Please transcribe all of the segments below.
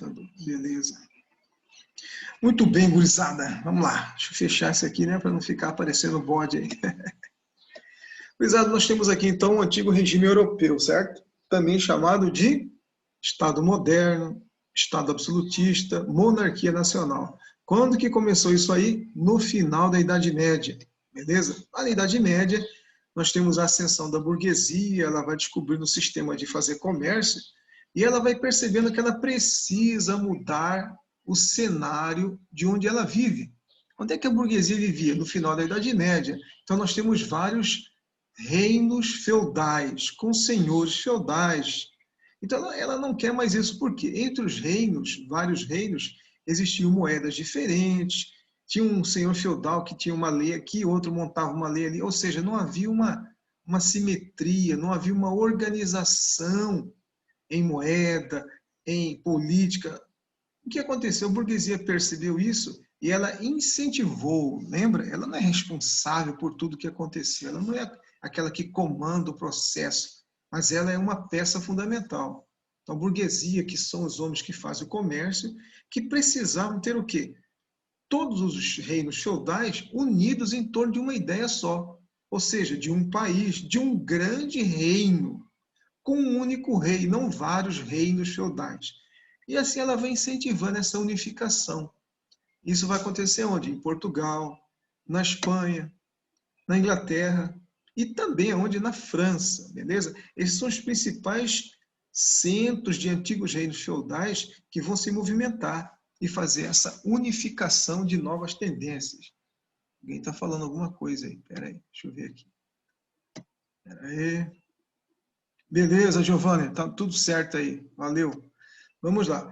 computador. Beleza. Muito bem, gurizada. Vamos lá. Deixa eu fechar isso aqui, né? Para não ficar aparecendo o bode aí. Gurizada, nós temos aqui, então, o antigo regime europeu, certo? Também chamado de Estado moderno, Estado absolutista, monarquia nacional. Quando que começou isso aí? No final da Idade Média, beleza? Na Idade Média, nós temos a ascensão da burguesia, ela vai descobrindo o sistema de fazer comércio e ela vai percebendo que ela precisa mudar o cenário de onde ela vive. Onde é que a burguesia vivia? No final da Idade Média. Então nós temos vários reinos feudais, com senhores feudais. Então ela não quer mais isso, porque entre os reinos, vários reinos, existiam moedas diferentes, tinha um senhor feudal que tinha uma lei aqui, outro montava uma lei ali, ou seja, não havia uma simetria, não havia uma organização em moeda, em política. O que aconteceu? A burguesia percebeu isso e ela incentivou, lembra? Ela não é responsável por tudo que aconteceu, ela não é aquela que comanda o processo, mas ela é uma peça fundamental. Então, a burguesia, que são os homens que fazem o comércio, que precisavam ter o quê? Todos os reinos feudais unidos em torno de uma ideia só, ou seja, de um país, de um grande reino, com um único rei, não vários reinos feudais. E assim ela vai incentivando essa unificação. Isso vai acontecer onde? Em Portugal, na Espanha, na Inglaterra e também onde? Na França, beleza? Esses são os principais centros de antigos reinos feudais que vão se movimentar e fazer essa unificação de novas tendências. Alguém está falando alguma coisa aí? Espera aí, deixa eu ver aqui. Espera aí. Beleza, Giovanni, tá tudo certo aí. Valeu. Vamos lá.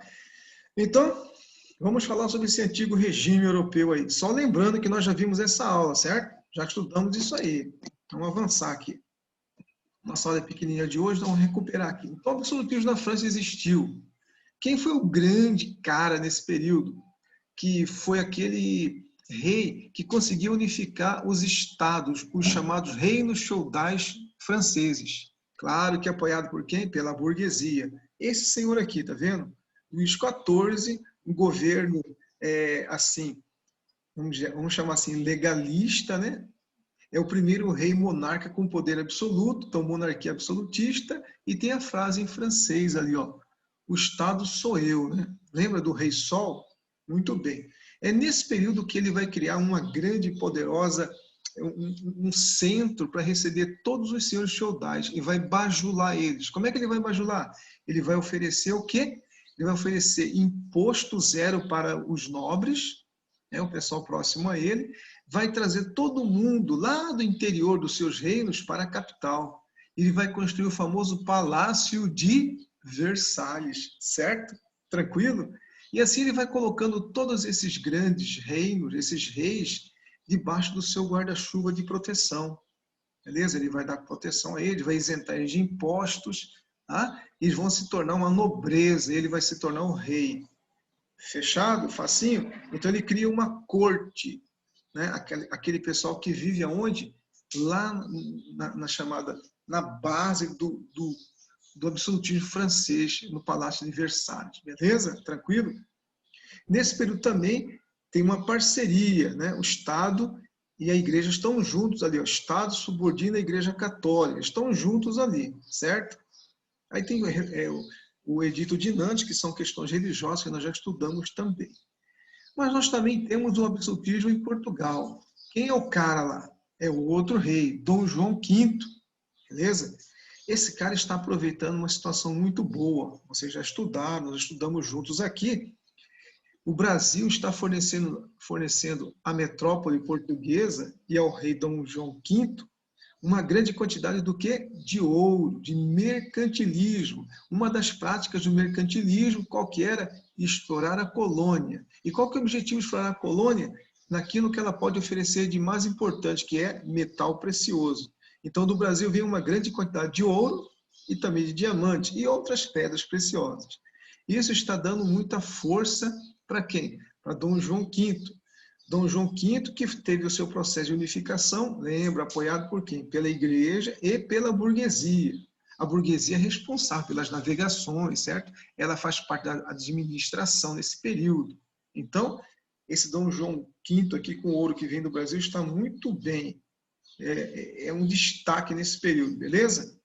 Então, vamos falar sobre esse antigo regime europeu aí. Só lembrando que nós já vimos essa aula, certo? Já estudamos isso aí. Vamos avançar aqui. Nossa aula é pequenininha de hoje, então vamos recuperar aqui. Então, o absolutismo na França existiu. Quem foi o grande cara nesse período? Que foi aquele rei que conseguiu unificar os estados, os chamados reinos feudais franceses. Claro que apoiado por quem? Pela burguesia. Esse senhor aqui, tá vendo? Luís XIV, um governo, assim, vamos chamar assim, legalista, né? É o primeiro rei monarca com poder absoluto, então monarquia absolutista, e tem a frase em francês ali, ó, o Estado sou eu, né? Lembra do Rei Sol? Muito bem. É nesse período que ele vai criar uma grande e poderosa, um centro para receber todos os senhores feudais e vai bajular eles. Como é que ele vai bajular? Ele vai oferecer o quê? Ele vai oferecer imposto zero para os nobres, né, o pessoal próximo a ele, vai trazer todo mundo lá do interior dos seus reinos para a capital. Ele vai construir o famoso Palácio de Versalhes, certo? Tranquilo? E assim ele vai colocando todos esses grandes reinos, esses reis, debaixo do seu guarda-chuva de proteção. Beleza? Ele vai dar proteção a eles, vai isentar eles de impostos, tá? E eles vão se tornar uma nobreza, ele vai se tornar um rei. Fechado? Facinho? Então ele cria uma corte, né? Aquele pessoal que vive aonde? Lá na base do absolutismo francês, no Palácio de Versalhes. Beleza? Tranquilo? Nesse período também tem uma parceria, né? O Estado e a Igreja estão juntos ali. O Estado subordina a Igreja Católica, estão juntos ali, certo? Aí tem o Edito de Nantes, que são questões religiosas que nós já estudamos também. Mas nós também temos o absolutismo em Portugal. Quem é o cara lá? É o outro rei, Dom João V, beleza? Esse cara está aproveitando uma situação muito boa. Vocês já estudaram, nós estudamos juntos aqui. O Brasil está fornecendo à metrópole portuguesa e ao rei Dom João V uma grande quantidade do quê? De ouro, de mercantilismo. Uma das práticas do mercantilismo, qual que era? Explorar a colônia. E qual que é o objetivo de explorar a colônia? Naquilo que ela pode oferecer de mais importante, que é metal precioso. Então, do Brasil vem uma grande quantidade de ouro e também de diamante e outras pedras preciosas. Isso está dando muita força para quem? Para Dom João V. Dom João V, que teve o seu processo de unificação, lembra, apoiado por quem? Pela igreja e pela burguesia. A burguesia é responsável pelas navegações, certo? Ela faz parte da administração nesse período. Então, esse Dom João V aqui com o ouro que vem do Brasil está muito bem. É um destaque nesse período, beleza?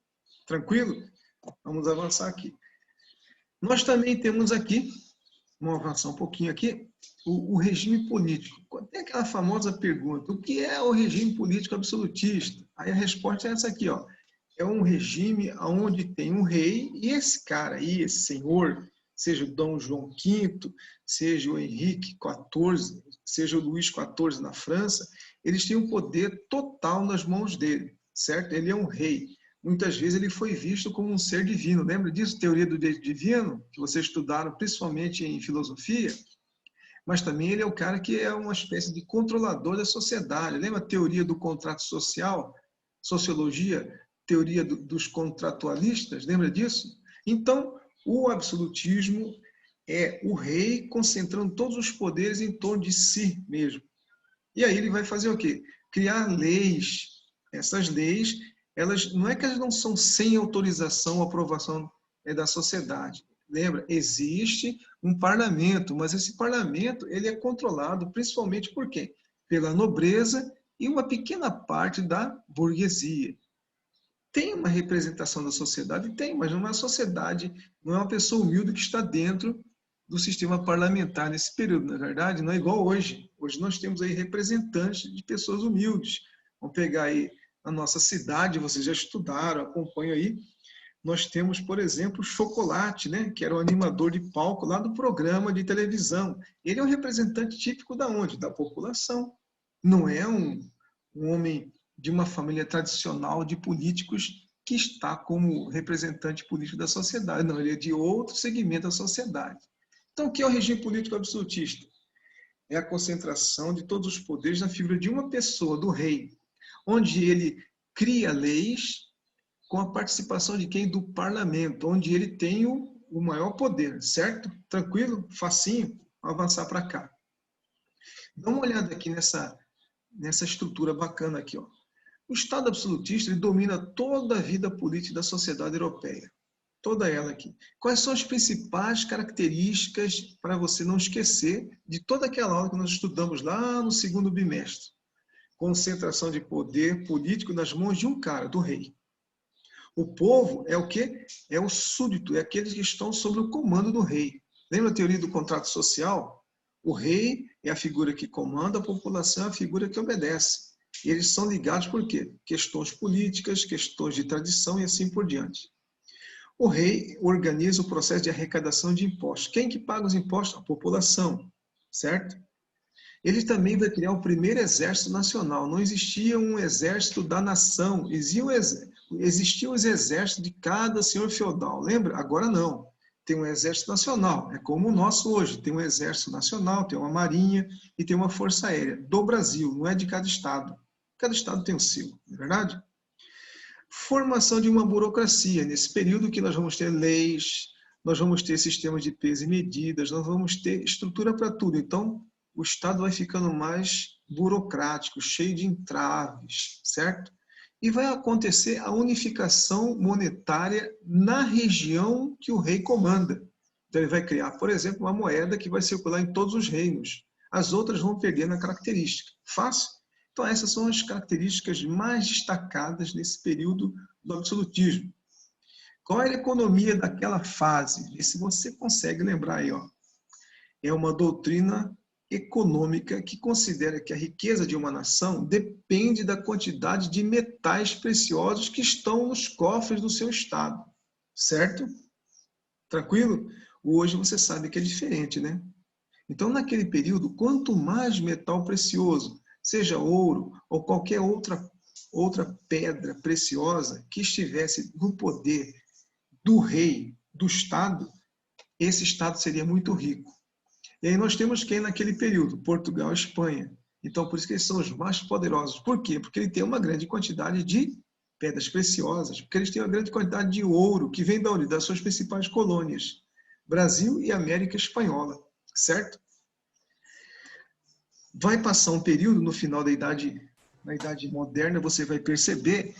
Tranquilo? Vamos avançar aqui. Nós também temos aqui, vamos avançar um pouquinho aqui, o regime político. Tem aquela famosa pergunta, o que é o regime político absolutista? Aí a resposta é essa aqui, ó. É um regime onde tem um rei e esse cara aí, esse senhor, seja o Dom João V, seja o Henrique XIV, seja o Luís XIV na França, eles têm um poder total nas mãos dele, certo? Ele é um rei. Muitas vezes ele foi visto como um ser divino. Lembra disso? Teoria do divino, que vocês estudaram principalmente em filosofia? Mas também ele é o cara que é uma espécie de controlador da sociedade. Lembra a teoria do contrato social? Sociologia, teoria dos contratualistas, lembra disso? Então, o absolutismo é o rei concentrando todos os poderes em torno de si mesmo. E aí ele vai fazer o quê? Criar leis. Essas leis, elas não é que elas não são sem autorização ou aprovação da sociedade. Lembra? Existe um parlamento, mas esse parlamento ele é controlado principalmente por quem? Pela nobreza e uma pequena parte da burguesia. Tem uma representação da sociedade? Tem, mas não é uma sociedade, não é uma pessoa humilde que está dentro do sistema parlamentar nesse período, na verdade, não é igual hoje. Hoje nós temos aí representantes de pessoas humildes. Vamos pegar aí a nossa cidade, vocês já estudaram, acompanham aí. Nós temos, por exemplo, o Chocolate, né, que era o animador de palco lá do programa de televisão. Ele é um representante típico da onde? Da população. Não é um homem de uma família tradicional de políticos que está como representante político da sociedade. Não, ele é de outro segmento da sociedade. Então, o que é o regime político absolutista? É a concentração de todos os poderes na figura de uma pessoa, do rei, onde ele cria leis com a participação de quem? Do parlamento, onde ele tem o maior poder, certo? Tranquilo? Facinho? Vamos avançar para cá. Dá uma olhada aqui nessa estrutura bacana aqui, ó. O Estado absolutista ele domina toda a vida política da sociedade europeia. Toda ela aqui. Quais são as principais características para você não esquecer de toda aquela aula que nós estudamos lá no segundo bimestre? Concentração de poder político nas mãos de um cara, do rei. O povo é o quê? É o súdito, é aqueles que estão sob o comando do rei. Lembra a teoria do contrato social? O rei é a figura que comanda, a população é a figura que obedece. E eles são ligados por quê? Questões políticas, questões de tradição e assim por diante. O rei organiza o processo de arrecadação de impostos. Quem que paga os impostos? A população, certo? Ele também vai criar o primeiro exército nacional. Não existia um exército da nação, existiam os exércitos de cada senhor feudal. Lembra? Agora não. Tem um exército nacional, é como o nosso hoje. Tem um exército nacional, tem uma marinha e tem uma força aérea do Brasil, não é de cada estado. Cada estado tem o seu, não é verdade? Formação de uma burocracia. Nesse período que nós vamos ter leis, nós vamos ter sistemas de peso e medidas, nós vamos ter estrutura para tudo. Então, o Estado vai ficando mais burocrático, cheio de entraves, certo? E vai acontecer a unificação monetária na região que o rei comanda. Então, ele vai criar, por exemplo, uma moeda que vai circular em todos os reinos. As outras vão perdendo a característica. Fácil? Então, essas são as características mais destacadas nesse período do absolutismo. Qual era a economia daquela fase? E se você consegue lembrar aí, ó, é uma doutrina econômica que considera que a riqueza de uma nação depende da quantidade de metais preciosos que estão nos cofres do seu estado. Certo? Tranquilo? Hoje você sabe que é diferente, né? Então, naquele período, quanto mais metal precioso, seja ouro ou qualquer outra pedra preciosa que estivesse no poder do rei, do Estado, esse Estado seria muito rico. E aí nós temos quem naquele período? Portugal e Espanha. Então, por isso que eles são os mais poderosos. Por quê? Porque ele tem uma grande quantidade de pedras preciosas, porque eles têm uma grande quantidade de ouro que vem das suas principais colônias, Brasil e América Espanhola, certo? Vai passar um período no final na Idade Moderna, você vai perceber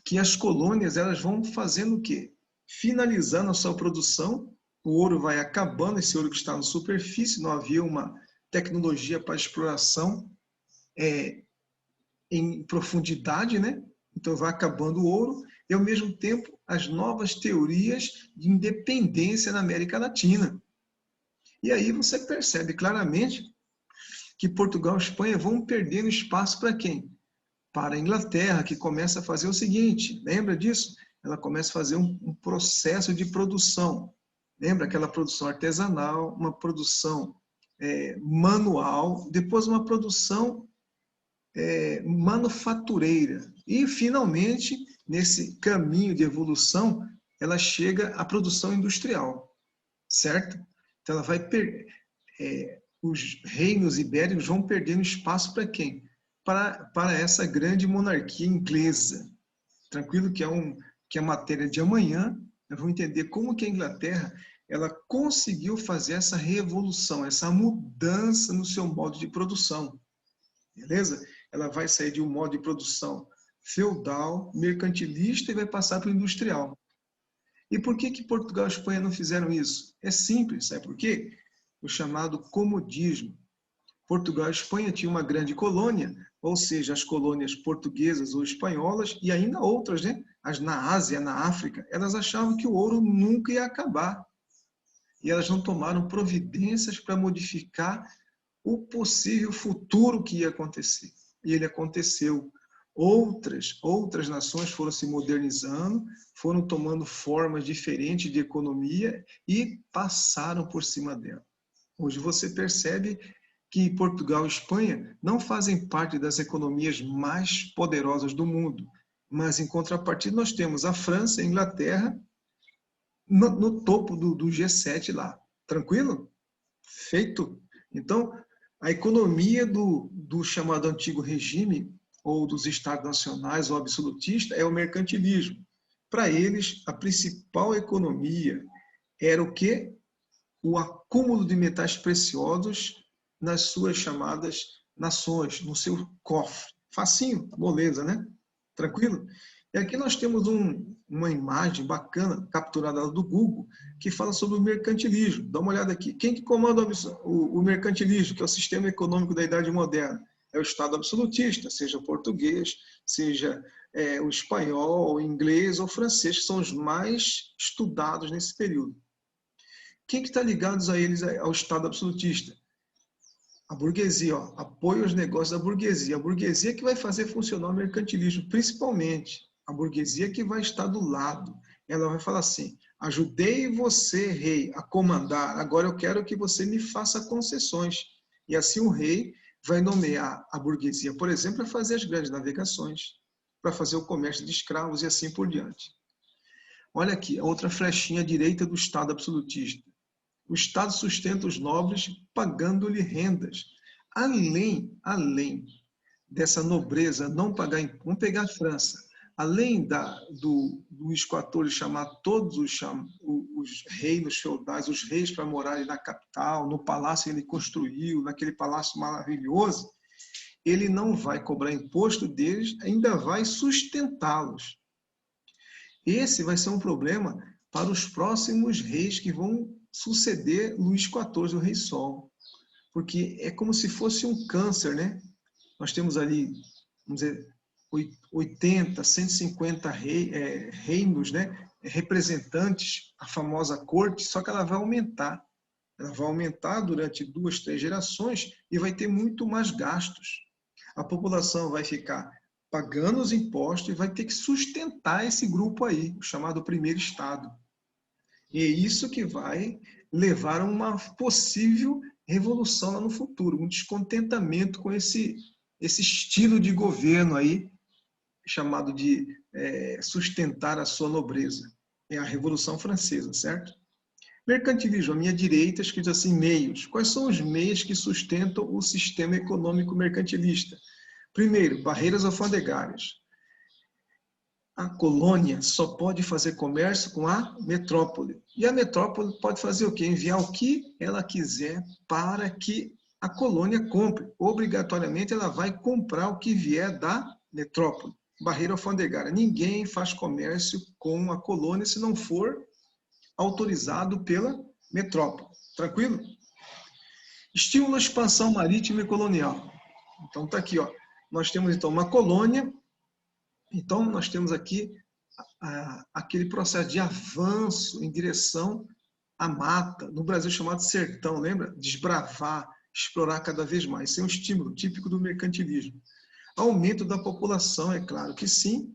que as colônias elas vão fazendo o quê? Finalizando a sua produção, o ouro vai acabando, esse ouro que está na superfície, não havia uma tecnologia para exploração em profundidade, né? Então vai acabando o ouro, e ao mesmo tempo as novas teorias de independência na América Latina. E aí você percebe claramente que Portugal e Espanha vão perdendo espaço para quem? Para a Inglaterra, que começa a fazer o seguinte, lembra disso? Ela começa a fazer um processo de produção. Lembra aquela produção artesanal, uma produção manual, depois uma produção manufatureira. E, finalmente, nesse caminho de evolução, ela chega à produção industrial, certo? Então, ela vai os reinos ibéricos vão perdendo espaço para quem? Para essa grande monarquia inglesa. Tranquilo que é matéria de amanhã, nós vamos entender como que a Inglaterra ela conseguiu fazer essa revolução, essa mudança no seu modo de produção. Beleza? Ela vai sair de um modo de produção feudal, mercantilista e vai passar para o industrial. E por que Portugal e Espanha não fizeram isso? É simples, sabe por quê? O chamado comodismo. Portugal e Espanha tinham uma grande colônia, ou seja, as colônias portuguesas ou espanholas, e ainda outras, né? As na Ásia, na África, elas achavam que o ouro nunca ia acabar. E elas não tomaram providências para modificar o possível futuro que ia acontecer. E ele aconteceu. Outras nações foram se modernizando, foram tomando formas diferentes de economia e passaram por cima dela. Hoje você percebe que Portugal e Espanha não fazem parte das economias mais poderosas do mundo, mas em contrapartida nós temos a França e a Inglaterra no topo do G7 lá. Tranquilo? Feito? Então, a economia do chamado antigo regime, ou dos estados nacionais ou absolutista, é o mercantilismo. Para eles, a principal economia era o quê? O acúmulo de metais preciosos nas suas chamadas nações, no seu cofre. Facinho, moleza, né? Tranquilo? E aqui nós temos uma imagem bacana, capturada do Google, que fala sobre o mercantilismo. Dá uma olhada aqui. Quem que comanda o mercantilismo, que é o sistema econômico da Idade Moderna? É o Estado absolutista, seja o português, seja o espanhol, o inglês ou o francês, que são os mais estudados nesse período. Quem que está ligado a eles, ao Estado absolutista? A burguesia, ó, apoia os negócios da burguesia. A burguesia que vai fazer funcionar o mercantilismo, principalmente. A burguesia que vai estar do lado. Ela vai falar assim, ajudei você, rei, a comandar, agora eu quero que você me faça concessões. E assim o rei vai nomear a burguesia, por exemplo, para fazer as grandes navegações, para fazer o comércio de escravos e assim por diante. Olha aqui, a outra flechinha à direita do Estado absolutista. O Estado sustenta os nobres pagando-lhe rendas. Além dessa nobreza não pagar imposto, vamos pegar a França, além do Luís XIV chamar todos os reinos feudais, os reis para morarem na capital, no palácio que ele construiu, naquele palácio maravilhoso, ele não vai cobrar imposto deles, ainda vai sustentá-los. Esse vai ser um problema para os próximos reis que vão suceder Luís XIV, o Rei Sol. Porque é como se fosse um câncer, né? Nós temos ali, vamos dizer, 80, 150 reinos, né? Representantes, a famosa corte, só que ela vai aumentar. Ela vai aumentar durante 2, 3 gerações e vai ter muito mais gastos. A população vai ficar pagando os impostos e vai ter que sustentar esse grupo aí, o chamado primeiro Estado. E é isso que vai levar a uma possível revolução lá no futuro, um descontentamento com esse estilo de governo aí, chamado de sustentar a sua nobreza. É a Revolução Francesa, certo? Mercantilismo, à minha direita, escrito assim, meios. Quais são os meios que sustentam o sistema econômico mercantilista? Primeiro, barreiras alfandegárias. A colônia só pode fazer comércio com a metrópole. E a metrópole pode fazer o quê? Enviar o que ela quiser para que a colônia compre. Obrigatoriamente ela vai comprar o que vier da metrópole. barreira alfandegária. Ninguém faz comércio com a colônia se não for autorizado pela metrópole. Tranquilo? Estímulo à expansão marítima e colonial. Então está aqui, ó. Nós temos então uma colônia. Então nós temos aqui aquele processo de avanço em direção à mata, no Brasil chamado sertão, lembra? Desbravar, explorar cada vez mais. Isso é um estímulo típico do mercantilismo. Aumento da população, é claro que sim,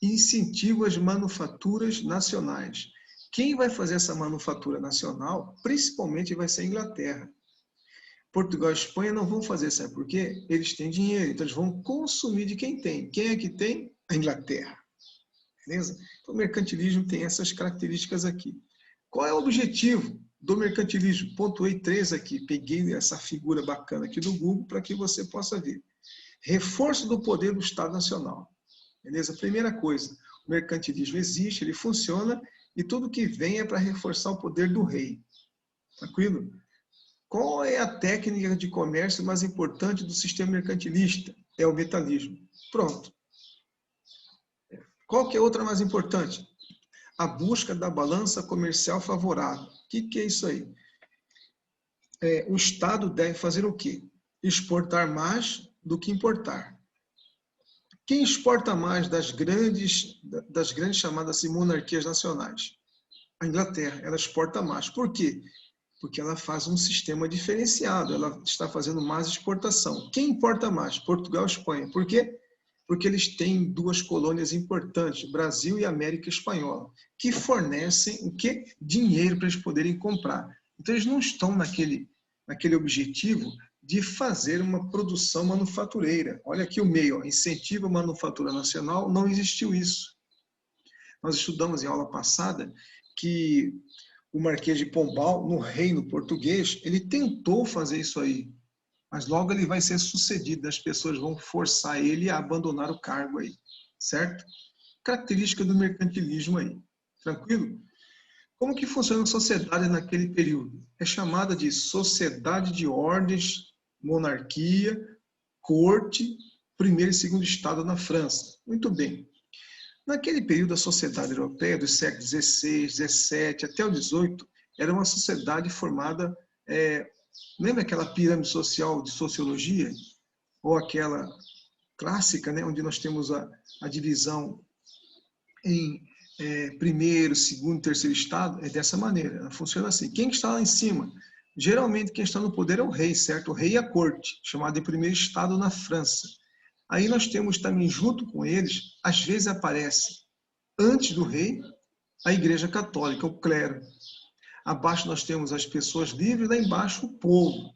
e incentivo às manufaturas nacionais. Quem vai fazer essa manufatura nacional, principalmente, vai ser a Inglaterra. Portugal e Espanha não vão fazer, sabe por quê? Eles têm dinheiro, então eles vão consumir de quem tem. Quem é que tem? A Inglaterra. Beleza? Então o mercantilismo tem essas características aqui. Qual é o objetivo do mercantilismo? Pontuei 3 aqui, peguei essa figura bacana aqui do Google para que você possa ver. Reforço do poder do Estado Nacional. Beleza? Primeira coisa, o mercantilismo existe, ele funciona, e tudo que vem é para reforçar o poder do rei. Tranquilo? Qual é a técnica de comércio mais importante do sistema mercantilista? É o metalismo. Pronto. Qual que é outra mais importante? A busca da balança comercial favorável. O que é isso aí? O Estado deve fazer o quê? Exportar mais do que importar. Quem exporta mais das grandes chamadas assim, monarquias nacionais? A Inglaterra, ela exporta mais. Por quê? Porque ela faz um sistema diferenciado, ela está fazendo mais exportação. Quem importa mais? Portugal e Espanha. Por quê? Porque eles têm 2 colônias importantes, Brasil e América Espanhola, que fornecem o quê? Dinheiro para eles poderem comprar. Então eles não estão naquele objetivo de fazer uma produção manufatureira. Olha aqui o meio, ó, incentiva a manufatura nacional, não existiu isso. Nós estudamos em aula passada que o Marquês de Pombal, no reino português, ele tentou fazer isso aí, mas logo ele vai ser sucedido, as pessoas vão forçar ele a abandonar o cargo aí, certo? Característica do mercantilismo aí, tranquilo? Como que funciona a sociedade naquele período? É chamada de sociedade de ordens, monarquia, corte, primeiro e segundo estado na França. Muito bem. Naquele período, a sociedade europeia, dos séculos XVI, XVII até o XVIII, era uma sociedade formada, lembra aquela pirâmide social de sociologia? Ou aquela clássica, né, onde nós temos a divisão em primeiro, segundo, terceiro estado? É dessa maneira, ela funciona assim. Quem está lá em cima? Geralmente quem está no poder é o rei, certo? O rei e a corte, chamado de primeiro estado na França. Aí nós temos também, junto com eles, às vezes aparece, antes do rei, a Igreja Católica, o clero. Abaixo nós temos as pessoas livres, lá embaixo o povo.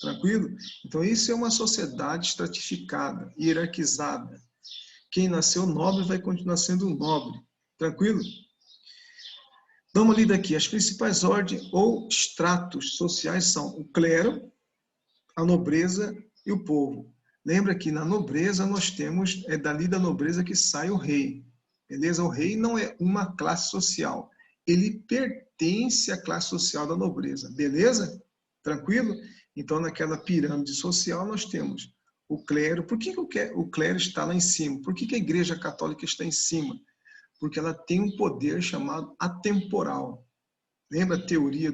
Tranquilo? Então isso é uma sociedade estratificada, hierarquizada. Quem nasceu nobre vai continuar sendo nobre. Tranquilo? Dá uma lida aqui. As principais ordens ou estratos sociais são o clero, a nobreza e o povo. Lembra que na nobreza nós temos, é dali da nobreza que sai o rei. Beleza? O rei não é uma classe social. Ele pertence à classe social da nobreza. Beleza? Tranquilo? Então, naquela pirâmide social, nós temos o clero. Por que o clero está lá em cima? Por que a Igreja Católica está em cima? Porque ela tem um poder chamado atemporal. Lembra a teoria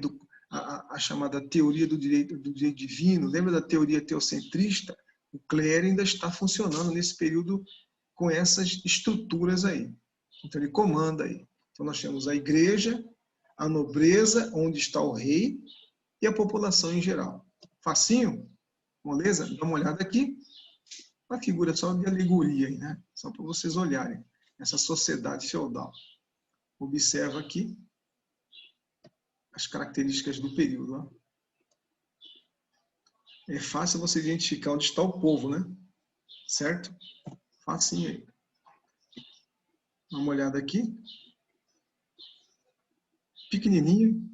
a chamada teoria do direito divino? Lembra da teoria teocentrista? O clero ainda está funcionando nesse período com essas estruturas aí. Então ele comanda aí. Então nós temos a igreja, a nobreza, onde está o rei, e a população em geral. Facinho? Moleza? Dá uma olhada aqui. Uma figura só de alegoria aí, né? Só para vocês olharem. Essa sociedade feudal. Observa aqui as características do período. Ó. É fácil você identificar onde está o povo, né? Certo? Facinho aí. Dá uma olhada aqui. Pequenininho.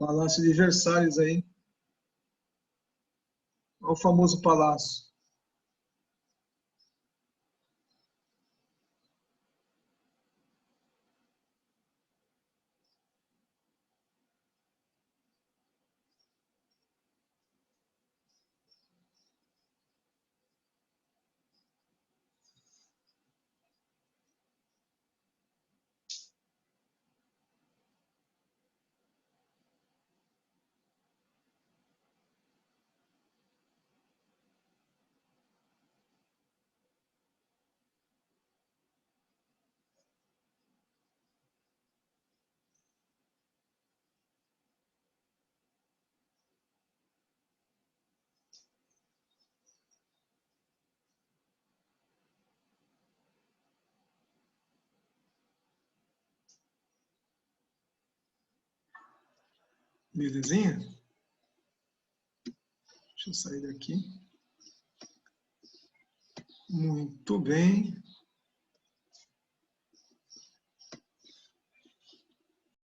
Palácio de Versalhes aí. Olha o famoso palácio. Belezinha? Deixa eu sair daqui. Muito bem.